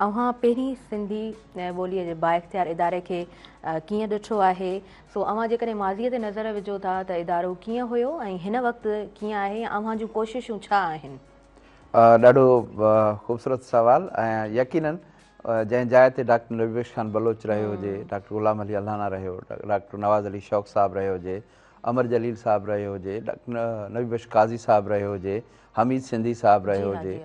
अव्हां पहिरीं सिंधी ॿोलीअ जे बाइख़्तियार इदारे खे कीअं ॾिठो आहे? सो अव्हां जेकॾहिं माज़ीअ ते नज़र विझो था त इदारो कीअं हुयो ऐं हिन वक़्तु कीअं आहे, अव्हां जूं कोशिशूं छा आहिनि? ॾाढो ख़ूबसूरत सवाल ऐं यकीनन जंहिं जाइ ते डॉक्टर नबीबख्श खान बलोच रहियो हुजे, डॉक्टर ग़ुलाम अली अल्हाना रहियो, डॉक्टर नवाज़ अली शौक़ साहब रहियो हुजे, अमर जलील साहब रहियो हुजे, डॉक्टर नबीबख्श काज़ी साहब रहियो हुजे, हमीद सिंधी साहब रहियो हुजे,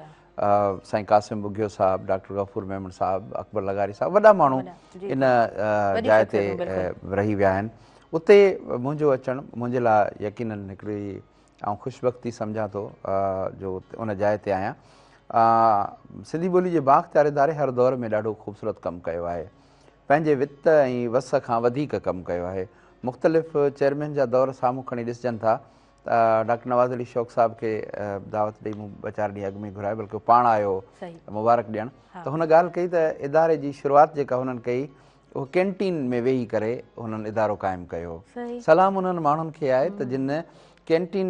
साईं कासिम बुघियो साहब, डॉक्टर गफ़ूर मेमन साहब, अकबर लगारी साहब, वॾा माण्हू इन जाइ ते रही विया आहिनि। उते मुंहिंजो अचणु मुंहिंजे लाइ यकीनन हिकिड़ी ऐं ख़ुशबख़्ती सम्झां थो जो उन जाइ ते आहियां। सिंधी ॿोली जे बाइख़्तियार इदारे हर दौर में ॾाढो ख़ूबसूरत कमु कयो आहे, पंहिंजे वित ऐं वस खां वधीक कमु कयो आहे। मुख़्तलिफ़ चेयरमैन जा दौर साम्हूं खणी ॾिसजनि था त डॉक्टर नवाज़ अली शौक़ साहब खे दावत ॾेई मूं 2-4 ॾींहं अॻु में घुरायो, बल्कि पाण आयो मुबारक ॾियणु, त हुन ॻाल्हि कई त इदारे जी शुरूआति जेका हुननि कई उहो कैंटीन में वेही करे हुननि इदारो क़ाइमु कयो। सलाम उन्हनि माण्हुनि खे आहे त जिन कैंटीन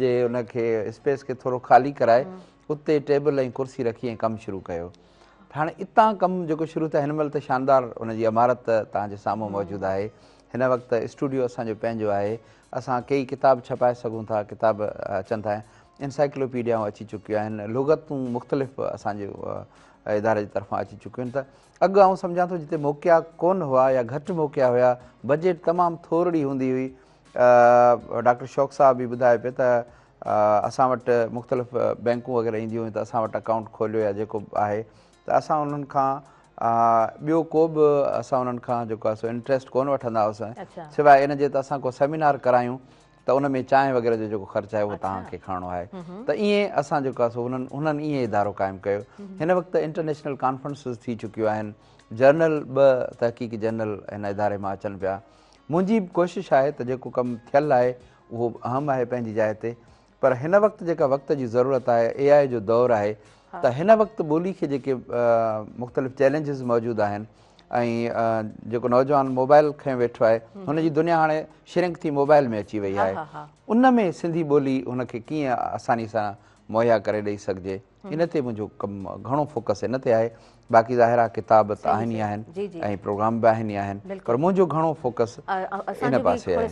जे उनखे स्पेस खे थोरो ख़ाली कराए उते टेबल ऐं कुर्सी रखी ऐं कमु शुरू कयो। हाणे इतां कमु जेको शुरू थियो हिन महिल त शानदार उनजी इमारत तव्हांजे साम्हूं मौजूदु आहे। हिन वक़्तु स्टूडियो असांजो पंहिंजो आहे, असां कई किताब छपाए सघूं था, किताब अचनि था, इंसाइक्लोपीडियाऊं अची चुकियूं आहिनि, लुग़तूं मुख़्तलिफ़ असांजे इदारे जी तरफ़ां अची चुकियूं आहिनि। त अॻु आउं सम्झां थो जिते मौक़िया कोन हुआ या घटि मौक़िया हुया, बजट तमामु थोरी हूंदी हुई। डॉक्टर शौक़ साहब बि ॿुधाए पियो त असां वटि मुख़्तलिफ़ बैंकूं वग़ैरह ईंदियूं हुयूं त असां वटि अकाउंट खोलियो या जेको आहे त असां उन्हनि खां ॿियो को बि असां उन्हनि खां जेको आहे सो इंट्रस्ट कोन वठंदा हुआसीं, सवाइ इन जे त असां को सेमिनार करायूं त उन में चांहि वग़ैरह जो जेको ख़र्चु आहे उहो तव्हांखे खणणो आहे। त ईअं असां जेको आहे सो हुननि ईअं इदारो क़ाइमु कयो। हिन वक़्तु इंटरनेशनल कॉन्फ्रेंसिस थी चुकियूं आहिनि, जर्नल 2 तहक़ीक़ी जर्नल हिन इदारे मां अचनि पिया। मुंहिंजी बि कोशिशि आहे त जेको कमु थियलु आहे उहो अहम आहे पंहिंजी जाइ ते, पर हिन वक़्तु जेका वक़्त जी ज़रूरत आहे, AI जो दौरु आहे, त हिन वक़्तु ॿोली खे जेके मुख़्तलिफ़ चैलेंजिस मौजूदु आहिनि ऐं जेको नौजवान मोबाइल खंयो वेठो आहे हुनजी दुनिया हाणे श्रिंक थी मोबाइल में अची वई आहे, उन में सिंधी ॿोली हुनखे कीअं आसानी सां मुहैया करे ॾेई सघिजे, इन ते मुंहिंजो कमु घणो फोकस हिन ते आहे। बाक़ी ज़ाहिर आहे किताब त आहिनि ई आहिनि ऐं प्रोग्राम बि आहिनि ई आहिनि, पर मुंहिंजो घणो फोकस इन पासे आहे।